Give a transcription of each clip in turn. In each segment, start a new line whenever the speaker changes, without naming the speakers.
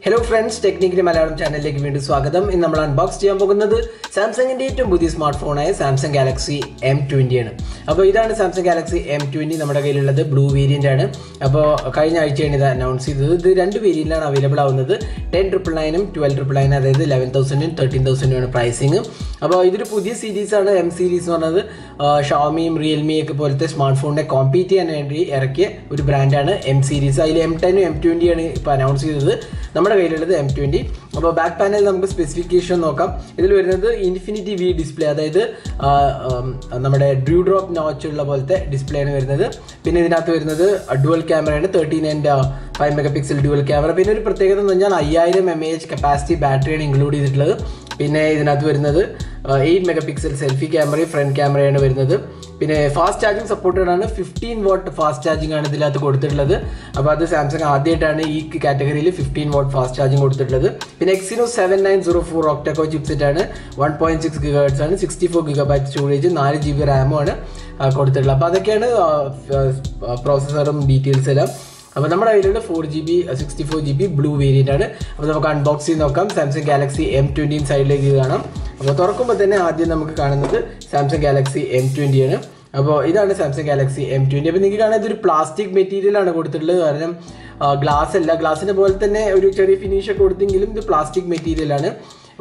Hello friends, Technically Malayalam channel like വീണ്ടും സ്വാഗതം. ഇന്ന് നമ്മൾ അൺബോക്സ് ചെയ്യാൻ പോകുന്നത് സാംസങ്ങിന്റെ ഏറ്റവും പുതിയ സ്മാർട്ട് ഫോണായ സാംസങ് ഗാലക്സി M20 ആണ്. അപ്പോൾ ഇതാണ് സാംസങ് ഗാലക്സി M20 നമ്മുടെ കയ്യിലുള്ളത് ബ്ലൂ വേരിയന്റ് ആണ്. അപ്പോൾ കഴിഞ്ഞ ആഴ്ചയാണ് ഇത് അനൗൺസ് ചെയ്തത്. ഇത് രണ്ട് വേരിയന്റിലാണ് അവൈലബിൾ ആവുന്നത്. 10,999 ഉം 12,999 അതായത് 11,000 ഉം 13,000 ആണ് പ്രൈസിങ്. അപ്പോൾ ഇതൊരു പുതിയ സീരീസ് ആണ്. M സീരീസ് എന്ന് പറഞ്ഞത് ഷവോമിയും റിയൽമി ഒക്കെ പോലത്തെ സ്മാർട്ട് ഫോണിനെ കോമ്പീറ്റ് ചെയ്യാൻ വേണ്ടി ഇറക്കിയ ഒരു ബ്രാൻഡാണ് M സീരീസ്. അതിൽ M10 ഉം M20 ആണ് ഇപ്പോൾ അനൗൺസ് ചെയ്തത്. നമ്മുടെ കയ്യിലുള്ളത് M20. അപ്പോൾ ബാക്ക് പാനൽ നമുക്ക് സ്പെസിഫിക്കേഷൻ നോക്കാം. ഇതിൽ വരുന്നത് ഇൻഫിനിറ്റി വി ഡിസ്പ്ലേ, അതായത് നമ്മുടെ ഡ്യൂ ഡ്രോപ്പ് നോച്ച് ഉള്ള പോലത്തെ ഡിസ്പ്ലേ ആണ് വരുന്നത്. പിന്നെ ഇതിനകത്ത് വരുന്നത് ഡുവൽ ക്യാമറയാണ്, 13.5 MP ഡുവൽ ക്യാമറ. പിന്നെ ഒരു പ്രത്യേകത എന്ന് പറഞ്ഞാൽ 5000 mAh കപ്പാസിറ്റി ബാറ്ററിയാണ് ഇൻക്ലൂഡ് ചെയ്തിട്ടുള്ളത്. പിന്നെ ഇതിനകത്ത് വരുന്നത് 8 MP സെൽഫി ക്യാമറയും ഫ്രണ്ട് ക്യാമറയാണ് വരുന്നത്. പിന്നെ ഫാസ്റ്റ് ചാർജിങ് സപ്പോർട്ടഡ് ആണ്. 15 വാട്ട് ഫാസ്റ്റ് ചാർജിങ് ആണ് ഇതിനകത്ത് കൊടുത്തിട്ടുള്ളത്. അപ്പോൾ അത് സാംസങ് ആദ്യമായിട്ടാണ് ഈ കാറ്റഗറിയിൽ 15 വാട്ട് ഫാസ്റ്റ് ചാർജിങ് കൊടുത്തിട്ടുള്ളത്. പിന്നെ Exynos 7904 ഒക്ടകോർ ചിപ്സെറ്റ് ആണ്, 1.6 GHz ആണ്, 64 GB സ്റ്റോറേജ്, 4 GB റാമും ആണ് കൊടുത്തിട്ടുള്ളത്. അപ്പോൾ അതൊക്കെയാണ് പ്രോസസ്സറും ഡീറ്റെയിൽസ് എല്ലാം. അപ്പോൾ നമ്മുടെ കയ്യിലുള്ള 4GB 64GB ബ്ലൂ വേരിയൻ്റ് ആണ്. അപ്പോൾ നമുക്ക് അൺബോക്സ് ചെയ്ത് നോക്കാം. സാംസങ് ഗാലക്സി M20 സൈഡിലേക്ക് കാണാം. അപ്പോൾ തുറക്കുമ്പോൾ തന്നെ ആദ്യം നമുക്ക് കാണുന്നത് സാംസങ് ഗാലക്സി M20 ആണ്. അപ്പോൾ ഇതാണ് സാംസങ് ഗാലക്സി M20. അപ്പോൾ നിങ്ങൾക്ക് കാണാൻ ഇതൊരു പ്ലാസ്റ്റിക് മെറ്റീരിയലാണ് കൊടുത്തിട്ടുള്ളത്. കാരണം ഗ്ലാസ് അല്ല, ഗ്ലാസിനെ പോലെ തന്നെ ഒരു ചെറിയ ഫിനിഷൊക്കെ കൊടുത്തെങ്കിലും ഇത് പ്ലാസ്റ്റിക് മെറ്റീരിയലാണ്.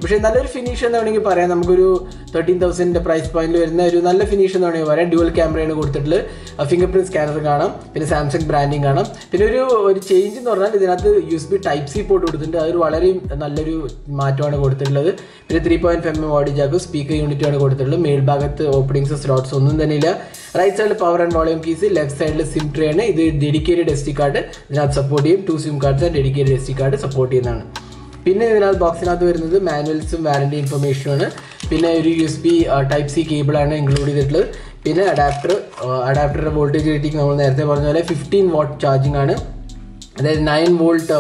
പക്ഷേ നല്ലൊരു ഫിനിഷ് എന്ന് വേണമെങ്കിൽ പറയാം. നമുക്കൊരു 13,000 പ്രൈസ് പോയിന്റിൽ വരുന്ന ഒരു നല്ല ഫിനിഷ് എന്ന് വേണമെങ്കിൽ പറയാം. ഡ്യുവൽ ക്യാമറയാണ് കൊടുത്തിട്ടുള്ളത്. ഫിംഗർ പ്രിന്റ് സ്കാനർ കാണാം, പിന്നെ സാംസങ് ബ്രാൻഡിങ് കാണാം. പിന്നെ ഒരു ചേഞ്ച് എന്ന് പറഞ്ഞാൽ ഇതിനകത്ത് USB Type-C പോർട്ട് കൊടുത്തിട്ടുണ്ട്. അതൊരു വളരെ നല്ലൊരു മാറ്റമാണ് കൊടുത്തിട്ടുള്ളത്. പിന്നെ 3.5mm ഓഡിയോ ജാക്കും സ്പീക്കർ യൂണിറ്റുമാണ് കൊടുത്തിട്ടുള്ളത്. മേൽഭാഗത്ത് ഓപ്പണിങ്സ് സ്ലോട്ട്സ് ഒന്നും തന്നെ ഇല്ല. റൈറ്റ് സൈഡിൽ power and volume keys, left സൈഡിൽ സിം ട്രേ ആണ്. ഇത് ഡെഡിക്കേറ്റഡ് SD കാർഡ് ഇതിനകത്ത് സപ്പോർട്ട് ചെയ്യും. 2 SIM cards and dedicated SD card support ചെയ്യുന്നതാണ്. പിന്നെ ഇതിനകത്ത് ബോക്സിനകത്ത് വരുന്നത് മാനുവൽസും വാറണ്ടി ഇൻഫർമേഷനുമാണ്. പിന്നെ ഒരു USB Type-C കേബിളാണ് ഇൻക്ലൂഡ് ചെയ്തിട്ടുള്ളത്. പിന്നെ അഡാപ്റ്ററുടെ വോൾട്ടേജ് റേറ്റിംഗ് നമ്മൾ നേരത്തെ പറഞ്ഞ പോലെ 15 വാട്ട് ചാർജിങ് ആണ്. അതായത് 9 വോൾട്ട്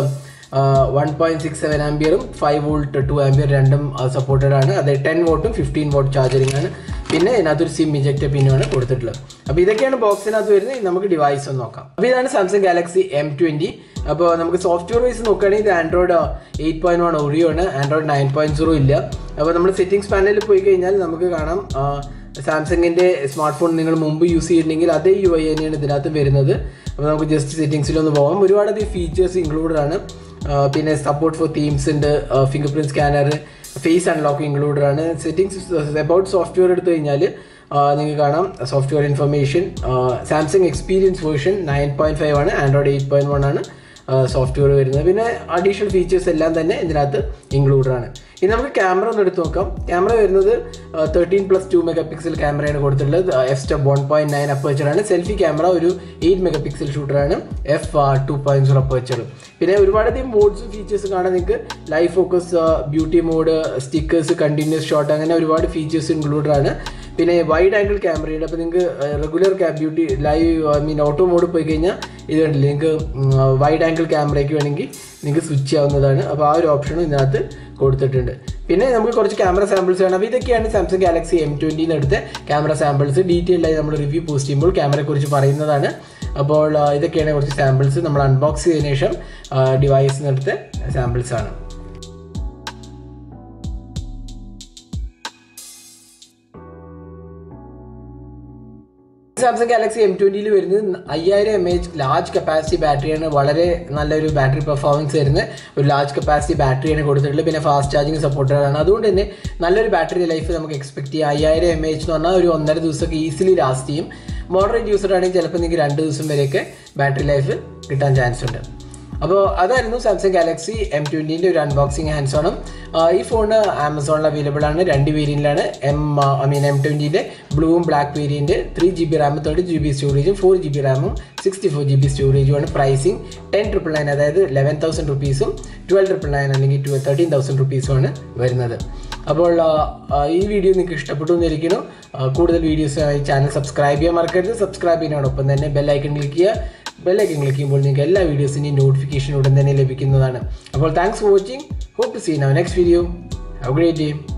1.67 ആംപിയറും 5 വോൾട്ട് 2 ആംപിയർ രണ്ടും സപ്പോർട്ടഡ് ആണ്. അതായത് 10 വോട്ടും 15 വാട്ട് ചാർജറിങ് ആണ്. പിന്നെ ഇതിനകത്തൊരു സിം ഇജക്ടർ പിന്നുമാണ് കൊടുത്തിട്ടുള്ളത്. അപ്പോൾ ഇതൊക്കെയാണ് ബോക്സിനകത്ത് വരുന്നത്. നമുക്ക് ഡിവൈസ് ഒന്ന് നോക്കാം. അപ്പോൾ ഇതാണ് സാംസങ് ഗാലക്സി M20. അപ്പോൾ നമുക്ക് സോഫ്റ്റ്വെയർ വൈസ് നോക്കുകയാണെങ്കിൽ ഇത് ആൻഡ്രോയിഡ് 8.1 ഓറിയോ ആണ്, ആൻഡ്രോയിഡ് 9.0 ഇല്ല. അപ്പോൾ നമ്മൾ സെറ്റിംഗ്സ് പാനലിൽ പോയി കഴിഞ്ഞാൽ നമുക്ക് കാണാം സാംസങ്ങിൻ്റെ സ്മാർട്ട് ഫോൺ നിങ്ങൾ മുമ്പ് യൂസ് ചെയ്തിട്ടുണ്ടെങ്കിൽ അതേ UI തന്നെയാണ് ഇതിനകത്ത് വരുന്നത്. അപ്പോൾ നമുക്ക് ജസ്റ്റ് സെറ്റിംഗ്സിലൊന്ന് പോകാം. ഒരുപാടധികം ഫീച്ചേഴ്സ് ഇൻക്ലൂഡഡ് ആണ്. പിന്നെ സപ്പോർട്ട് ഫോർ തീംസ് ഉണ്ട്, fingerprint scanner, face unlock included ആണ്. സെറ്റിംഗ്സ് അബൌട്ട് സോഫ്റ്റ്വെയർ എടുത്തു കഴിഞ്ഞാൽ നിങ്ങൾക്ക് കാണാം software information. Samsung experience version 9.5 ആണ്, ആൻഡ്രോയിഡ് 8.1 ആണ് സോഫ്റ്റ്വെയർ വരുന്നത്. പിന്നെ അഡീഷണൽ ഫീച്ചേഴ്സ് എല്ലാം തന്നെ ഇതിനകത്ത് ഇൻക്ലൂഡഡ് ആണ്. ഇനി നമുക്ക് ക്യാമറ ഒന്ന് എടുത്ത് നോക്കാം. ക്യാമറ വരുന്നത് 13+2 MP ക്യാമറയാണ് കൊടുത്തിട്ടുള്ളത്. f/stop 1.9 അപ്പേച്ചറാണ്. സെൽഫി ക്യാമറ ഒരു 8 MP ഷൂട്ടറാണ്, f/2.0 അപ്പേച്ചർ. പിന്നെ ഒരുപാടധികം മോഡ്സും ഫീച്ചേഴ്സ് കാണാൻ നിങ്ങൾക്ക് live focus, beauty mode, stickers, continuous shot, അങ്ങനെ ഒരുപാട് ഫീച്ചേഴ്സ് ഇൻക്ലൂഡഡ് ആണ്. പിന്നെ വൈഡ് ആംഗിൾ ക്യാമറയുണ്ട്. അപ്പോൾ നിങ്ങൾക്ക് regular beauty live auto mode പോയി കഴിഞ്ഞാൽ ഇത് കണ്ടില്ല, നിങ്ങൾക്ക് വൈഡ് ആംഗിൾ ക്യാമറയ്ക്ക് വേണമെങ്കിൽ നിങ്ങൾക്ക് സ്വിച്ച് ചെയ്യാവുന്നതാണ്. അപ്പോൾ ആ ഒരു ഓപ്ഷനും ഇതിനകത്ത് കൊടുത്തിട്ടുണ്ട്. പിന്നെ നമുക്ക് കുറച്ച് ക്യാമറ സാമ്പിൾസ് വേണം. അപ്പോൾ ഇതൊക്കെയാണ് സാംസങ് ഗാലക്സി M20 എടുത്ത ക്യാമറ സാമ്പിൾസ്. ഡീറ്റെയിൽഡായി നമ്മൾ റിവ്യൂ പോസ്റ്റ് ചെയ്യുമ്പോൾ ക്യാമറയെക്കുറിച്ച് പറയുന്നതാണ്. അപ്പോൾ ഇതൊക്കെയാണ് കുറച്ച് സാമ്പിൾസ് നമ്മൾ അൺബോക്സ് ചെയ്തതിനു ശേഷം ഡിവൈസിനെടുത്ത സാമ്പിൾസാണ്. സാംസങ് ഗാലക്സി M20 വരുന്നത് 5000 mAh ലാർജ് കപ്പാസിറ്റി ബാറ്ററിയാണ്. വളരെ നല്ലൊരു ബാറ്ററി പെർഫോമൻസ് വരുന്ന ഒരു ലാർജ് കപ്പാസിറ്റി ബാറ്ററിയാണ് കൊടുത്തിട്ടുള്ളത്. പിന്നെ ഫാസ്റ്റ് ചാർജിങ് സപ്പോർട്ടഡ് ആണ്. അതുകൊണ്ട് തന്നെ നല്ലൊരു ബാറ്ററി ലൈഫ് നമുക്ക് എക്സ്പെക്ട് ചെയ്യാം. 5000 mAh എന്ന് പറഞ്ഞാൽ ഒരു 1.5 ദിവസമൊക്കെ ഈസിലി ലാസ്റ്റ് ചെയ്യും. മോഡറേറ്റ് യൂസർ ആണെങ്കിൽ ചിലപ്പോൾ നിങ്ങൾക്ക് 2 ദിവസം വരെയൊക്കെ ബാറ്ററി ലൈഫ് കിട്ടാൻ ചാൻസ് ഉണ്ട്. അപ്പോൾ അതായിരുന്നു സാംസങ് ഗാലക്സി M20 ഒരു അൺബോക്സിങ് ഹാൻഡ്സ് ഓണും. ഈ ഫോണ് ആമസോണിൽ അവൈലബിൾ ആണ്. 2 വേരിയന്റിലാണ്. M20 ബ്ലൂവും ബ്ലാക്ക് വേരിയന്റ്, 3GB റാമും 30GB സ്റ്റോറേജും, 4GB റാമും 64GB സ്റ്റോറേജുമാണ്. പ്രൈസിങ് 10,999 അതായത് 11,000 റുപ്പീസും 12,999 അല്ലെങ്കിൽ 13,000 റുപ്പീസുമാണ് വരുന്നത്. അപ്പോൾ ഈ വീഡിയോ നിങ്ങൾക്ക് ഇഷ്ടപ്പെട്ടു എന്നിരിക്കുന്നു. കൂടുതൽ വീഡിയോസിനായി ചാനൽ സബ്സ്ക്രൈബ് ചെയ്യാൻ മറക്കരുത്. സബ്സ്ക്രൈബ് ചെയ്യുന്നതോടൊപ്പം തന്നെ ബെല്ലൈക്കൺ ക്ലിക്ക് ചെയ്യുക. ബെല്ലൈക്കൺ ക്ലിക്ക് ചെയ്യുമ്പോൾ നിങ്ങൾക്ക് എല്ലാ വീഡിയോസിൻ്റെയും നോട്ടിഫിക്കേഷൻ ഉടൻ തന്നെ ലഭിക്കുന്നതാണ്. അപ്പോൾ thanks for watching. Hope to see in our next video. Have a great day.